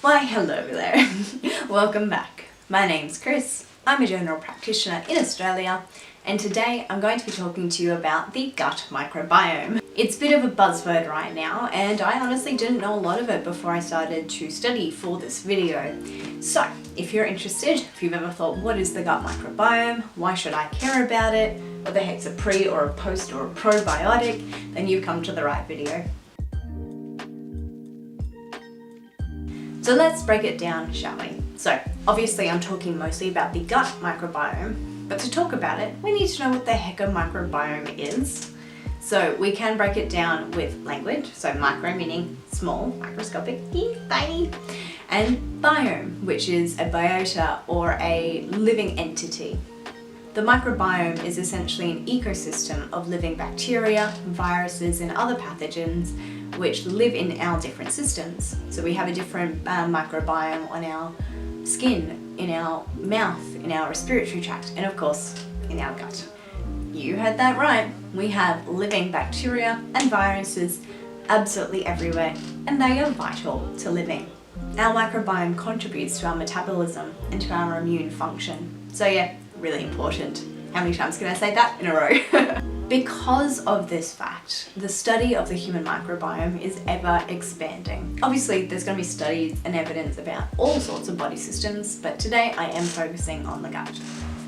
Why hello there, welcome back. My name's Kris, I'm a general practitioner in Australia, and today I'm going to be talking to you about the gut microbiome. It's a bit of a buzzword right now, and I honestly didn't know a lot of it before I started to study for this video. So, if you're interested, if you've ever thought, what is the gut microbiome? Why should I care about it? What the heck's a pre or a post or a probiotic? Then you've come to the right video. So let's break it down, shall we? So, obviously I'm talking mostly about the gut microbiome, but to talk about it, we need to know what the heck a microbiome is. So we can break it down with language, so micro meaning small, microscopic, tiny, and biome, which is a biota or a living entity. The microbiome is essentially an ecosystem of living bacteria, viruses, and other pathogens which live in our different systems. So we have a different microbiome on our skin, in our mouth, in our respiratory tract, and of course, in our gut. You heard that right. We have living bacteria and viruses absolutely everywhere, and they are vital to living. Our microbiome contributes to our metabolism and to our immune function. So yeah, really important. How many times can I say that in a row? Because of this fact, the study of the human microbiome is ever expanding. Obviously, there's going to be studies and evidence about all sorts of body systems, but today I am focusing on the gut.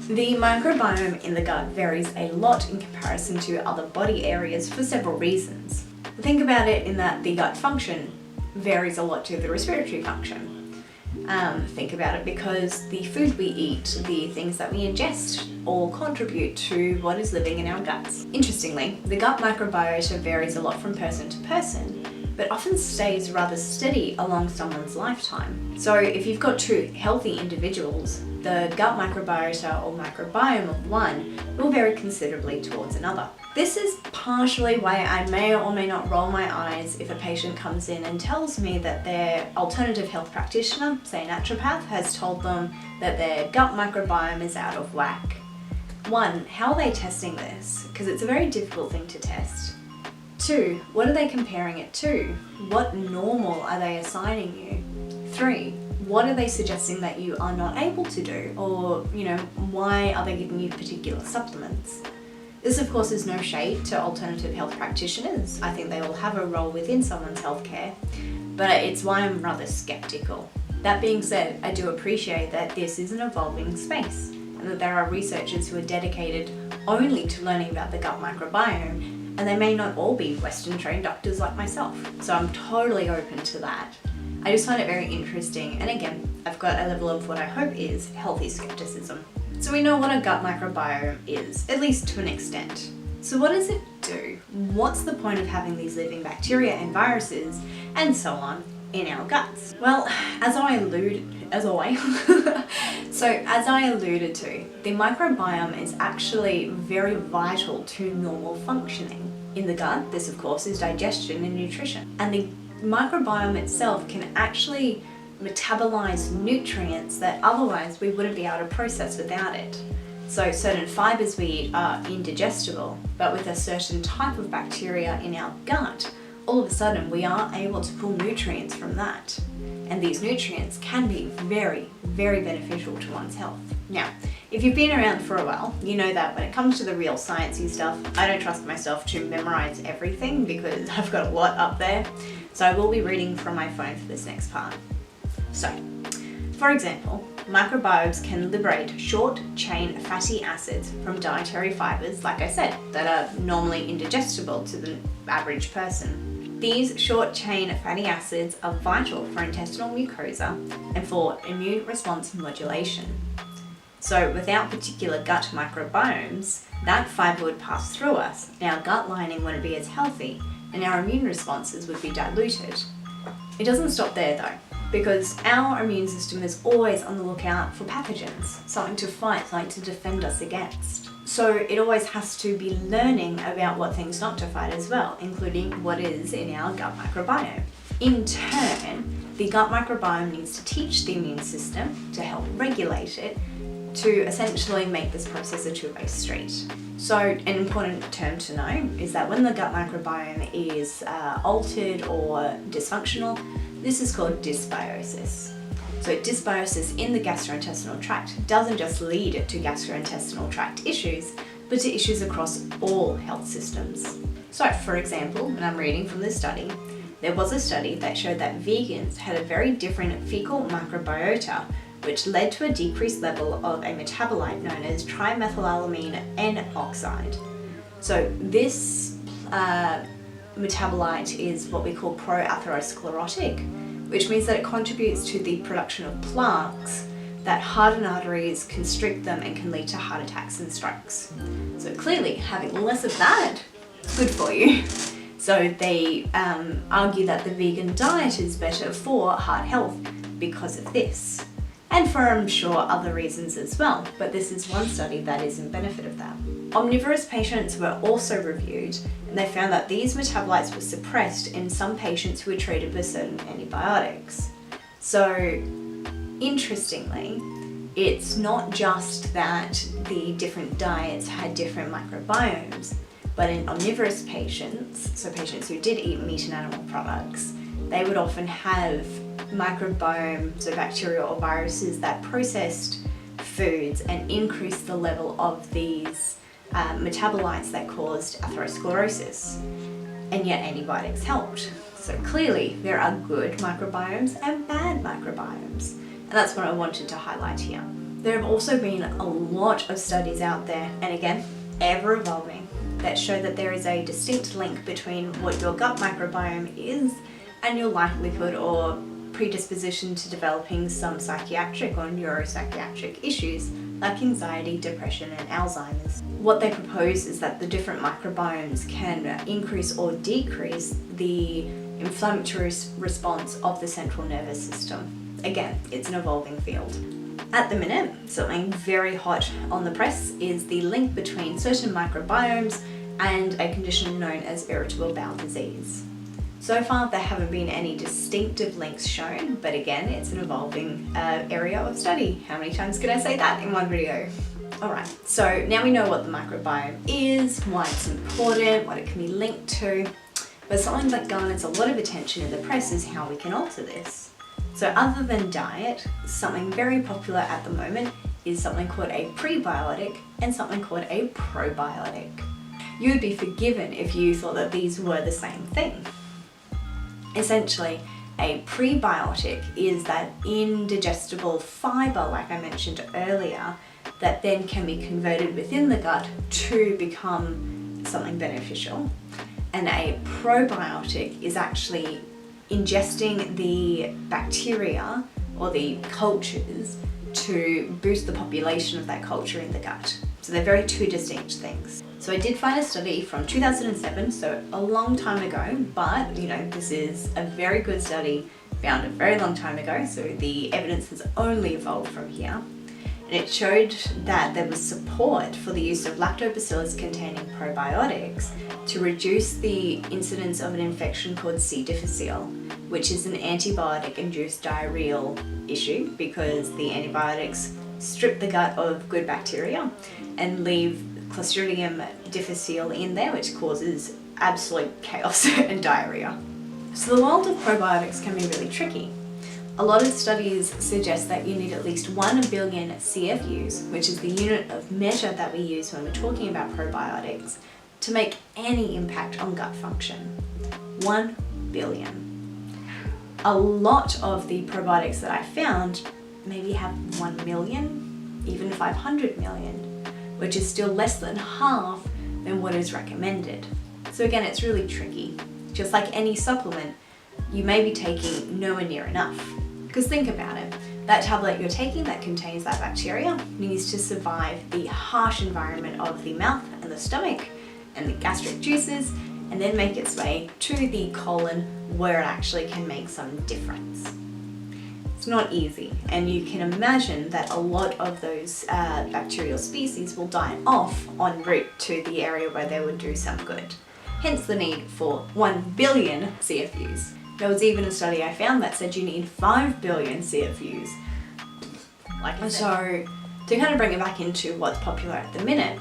The microbiome in the gut varies a lot in comparison to other body areas for several reasons. Think about it in that the gut function varies a lot to the respiratory function. Think about it because the food we eat, the things that we ingest, all contribute to what is living in our guts. Interestingly, the gut microbiota varies a lot from person to person, but often stays rather steady along someone's lifetime. So if you've got two healthy individuals, the gut microbiota or microbiome of one will vary considerably towards another. This is partially why I may or may not roll my eyes if a patient comes in and tells me that their alternative health practitioner, say a naturopath, has told them that their gut microbiome is out of whack. One, how are they testing this? Because it's a very difficult thing to test. Two, what are they comparing it to? What normal are they assigning you? Three, what are they suggesting that you are not able to do? Or, why are they giving you particular supplements? This, of course, is no shade to alternative health practitioners. I think they all have a role within someone's healthcare, but it's why I'm rather skeptical. That being said, I do appreciate that this is an evolving space and that there are researchers who are dedicated only to learning about the gut microbiome, and they may not all be Western trained doctors like myself. So I'm totally open to that. I just find it very interesting, and again, I've got a level of what I hope is healthy skepticism. So we know what a gut microbiome is, at least to an extent. So what does it do? What's the point of having these living bacteria and viruses and so on in our guts? Well, as I alluded to, the microbiome is actually very vital to normal functioning. In the gut, this of course is digestion and nutrition. And the microbiome itself can actually metabolize nutrients that otherwise we wouldn't be able to process without it. So certain fibres we eat are indigestible, but with a certain type of bacteria in our gut, all of a sudden we are able to pull nutrients from that. And these nutrients can be very, very beneficial to one's health. Now, if you've been around for a while, you know that when it comes to the real sciencey stuff, I don't trust myself to memorize everything because I've got a lot up there. So I will be reading from my phone for this next part. So, for example, microbiomes can liberate short-chain fatty acids from dietary fibres, like I said, that are normally indigestible to the average person. These short-chain fatty acids are vital for intestinal mucosa and for immune response modulation. So without particular gut microbiomes, that fibre would pass through us, and our gut lining wouldn't be as healthy, and our immune responses would be diluted. It doesn't stop there though, because our immune system is always on the lookout for pathogens, something to fight, something to defend us against. So it always has to be learning about what things not to fight as well, including what is in our gut microbiome. In turn, the gut microbiome needs to teach the immune system to help regulate it to essentially make this process a two-way street. So an important term to know is that when the gut microbiome is altered or dysfunctional, This is called dysbiosis. So dysbiosis in the gastrointestinal tract doesn't just lead to gastrointestinal tract issues, but to issues across all health systems. So for example, and I'm reading from this study, there was a study that showed that vegans had a very different fecal microbiota, which led to a decreased level of a metabolite known as trimethylamine N-oxide. So this metabolite is what we call pro-atherosclerotic, which means that it contributes to the production of plaques that harden arteries, constrict them, and can lead to heart attacks and strokes. So clearly, having less of that is good for you. So they argue that the vegan diet is better for heart health because of this. And for, I'm sure, other reasons as well, but this is one study that is in benefit of that. Omnivorous patients were also reviewed, and they found that these metabolites were suppressed in some patients who were treated with certain antibiotics. So, interestingly, it's not just that the different diets had different microbiomes, but in omnivorous patients, so patients who did eat meat and animal products, they would often have microbiome, so bacteria or viruses that processed foods and increased the level of these metabolites that caused atherosclerosis. And yet antibiotics helped. So clearly there are good microbiomes and bad microbiomes. And that's what I wanted to highlight here. There have also been a lot of studies out there, and again, ever evolving, that show that there is a distinct link between what your gut microbiome is and your likelihood or predisposition to developing some psychiatric or neuropsychiatric issues like anxiety, depression, and Alzheimer's. What they propose is that the different microbiomes can increase or decrease the inflammatory response of the central nervous system. Again, it's an evolving field. At the minute, something very hot on the press is the link between certain microbiomes and a condition known as irritable bowel disease. So far, there haven't been any distinctive links shown, but again, it's an evolving area of study. How many times can I say that in one video? Alright, so now we know what the microbiome is, why it's important, what it can be linked to, but something that garners a lot of attention in the press is how we can alter this. So other than diet, something very popular at the moment is something called a prebiotic and something called a probiotic. You would be forgiven if you thought that these were the same thing. Essentially, a prebiotic is that indigestible fibre, like I mentioned earlier, that then can be converted within the gut to become something beneficial. And a probiotic is actually ingesting the bacteria or the cultures to boost the population of that culture in the gut. So they're very two distinct things. So I did find a study from 2007, so a long time ago, but this is a very good study found a very long time ago, so the evidence has only evolved from here. And it showed that there was support for the use of lactobacillus containing probiotics to reduce the incidence of an infection called C. difficile, which is an antibiotic-induced diarrheal issue because the antibiotics strip the gut of good bacteria and leave Clostridium difficile in there, which causes absolute chaos and diarrhea. So the world of probiotics can be really tricky. A lot of studies suggest that you need at least 1 billion CFUs, which is the unit of measure that we use when we're talking about probiotics, to make any impact on gut function. 1 billion. A lot of the probiotics that I found maybe have 1 million, even 500 million, which is still less than half than what is recommended. So again, it's really tricky. Just like any supplement, you may be taking nowhere near enough. Because think about it, that tablet you're taking that contains that bacteria needs to survive the harsh environment of the mouth and the stomach and the gastric juices, and then make its way to the colon where it actually can make some difference. It's not easy, and you can imagine that a lot of those bacterial species will die off en route to the area where they would do some good. Hence the need for 1 billion CFUs. There was even a study I found that said you need 5 billion CFUs. So to kind of bring it back into what's popular at the minute,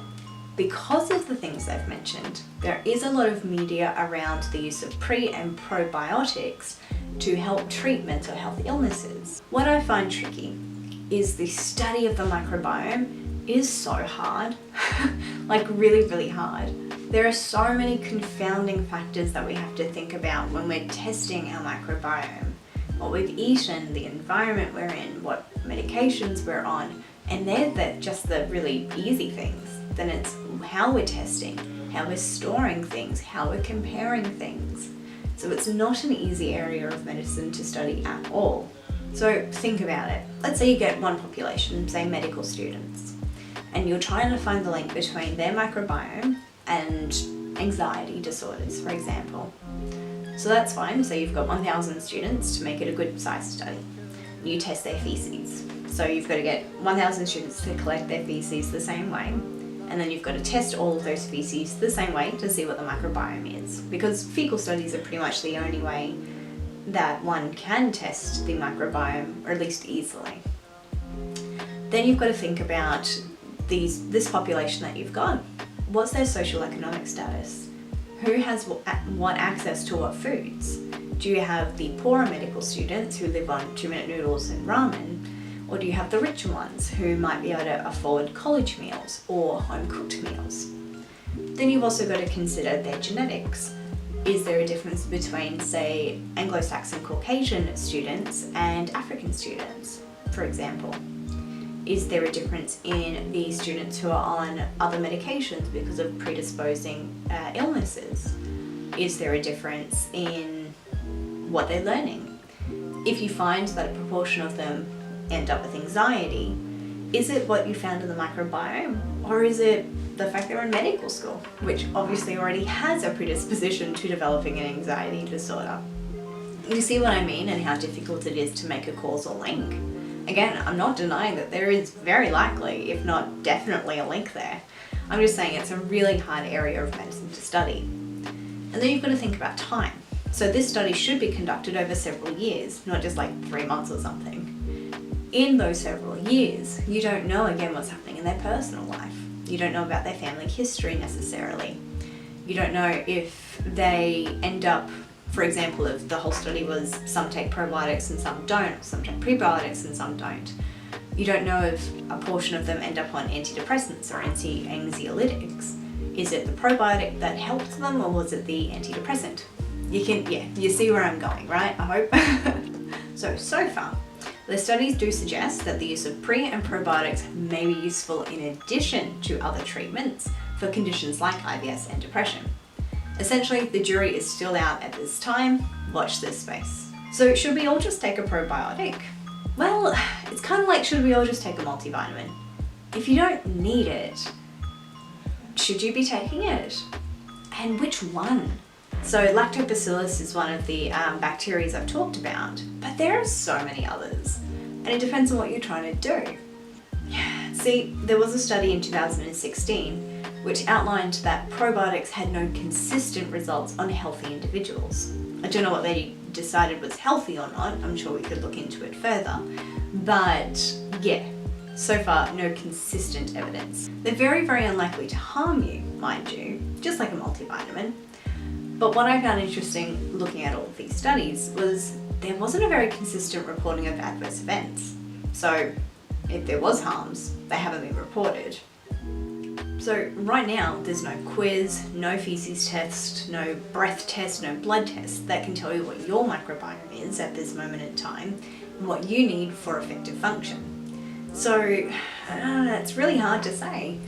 because of the things I've mentioned, there is a lot of media around the use of pre and probiotics to help treat mental health illnesses. What I find tricky is the study of the microbiome is so hard, like really, really hard. There are so many confounding factors that we have to think about when we're testing our microbiome. What we've eaten, the environment we're in, what medications we're on, and they're just the really easy things. Then it's how we're testing, how we're storing things, how we're comparing things. So it's not an easy area of medicine to study at all. So think about it. Let's say you get one population, say medical students, and you're trying to find the link between their microbiome and anxiety disorders, for example. So that's fine. So you've got 1,000 students to make it a good size study. You test their feces. So you've got to get 1,000 students to collect their feces the same way, and then you've got to test all of those feces the same way to see what the microbiome is. Because fecal studies are pretty much the only way that one can test the microbiome, or at least easily. Then you've got to think about this population that you've got. What's their socioeconomic status? Who has what access to what foods? Do you have the poorer medical students who live on 2-minute noodles and ramen? Or do you have the richer ones who might be able to afford college meals or home-cooked meals? Then you've also got to consider their genetics. Is there a difference between, say, Anglo-Saxon Caucasian students and African students, for example? Is there a difference in the students who are on other medications because of predisposing illnesses? Is there a difference in what they're learning? If you find that a proportion of them end up with anxiety, is it what you found in the microbiome, or is it the fact they're in medical school, which obviously already has a predisposition to developing an anxiety disorder? You see what I mean, and how difficult it is to make a causal link? Again, I'm not denying that there is very likely, if not definitely, a link there. I'm just saying it's a really hard area of medicine to study. And then you've got to think about time. So this study should be conducted over several years, not just like 3 months or something. In those several years, you don't know again what's happening in their personal life. You don't know about their family history necessarily. You don't know if they end up, for example, if the whole study was some take probiotics and some don't, some take prebiotics and some don't. You don't know if a portion of them end up on antidepressants or anxiolytics. Is it the probiotic that helped them, or was it the antidepressant? You see where I'm going, right? I hope. So far, the studies do suggest that the use of pre and probiotics may be useful in addition to other treatments for conditions like IBS and depression. Essentially, the jury is still out at this time. Watch this space. So should we all just take a probiotic? Well, it's kind of like, should we all just take a multivitamin? If you don't need it, should you be taking it? And which one? So lactobacillus is one of the bacteria I've talked about, but there are so many others, and it depends on what you're trying to do. See, there was a study in 2016 which outlined that probiotics had no consistent results on healthy individuals. I don't know what they decided was healthy or not, I'm sure we could look into it further, but yeah, so far no consistent evidence. They're very, very unlikely to harm you, mind you, just like a multivitamin. But what I found interesting looking at all of these studies was there wasn't a very consistent reporting of adverse events. So if there was harms, they haven't been reported. So right now, there's no quiz, no feces test, no breath test, no blood test that can tell you what your microbiome is at this moment in time and what you need for effective function. So it's really hard to say.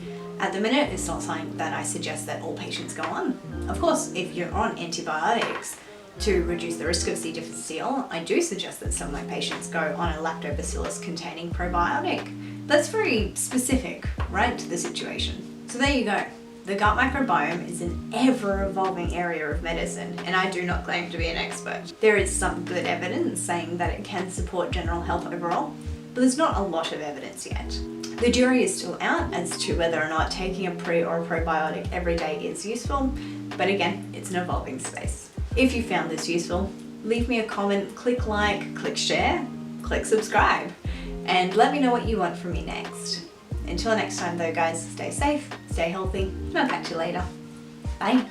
At the minute, it's not something that I suggest that all patients go on. Of course, if you're on antibiotics to reduce the risk of C. difficile, I do suggest that some of my patients go on a lactobacillus containing probiotic. That's very specific, right, to the situation. So there you go. The gut microbiome is an ever-evolving area of medicine, and I do not claim to be an expert. There is some good evidence saying that it can support general health overall, but there's not a lot of evidence yet. The jury is still out as to whether or not taking a pre or a probiotic every day is useful, but again, it's an evolving space. If you found this useful, leave me a comment, click like, click share, click subscribe, and let me know what you want from me next. Until next time though guys, stay safe, stay healthy, and I'll catch you later. Bye.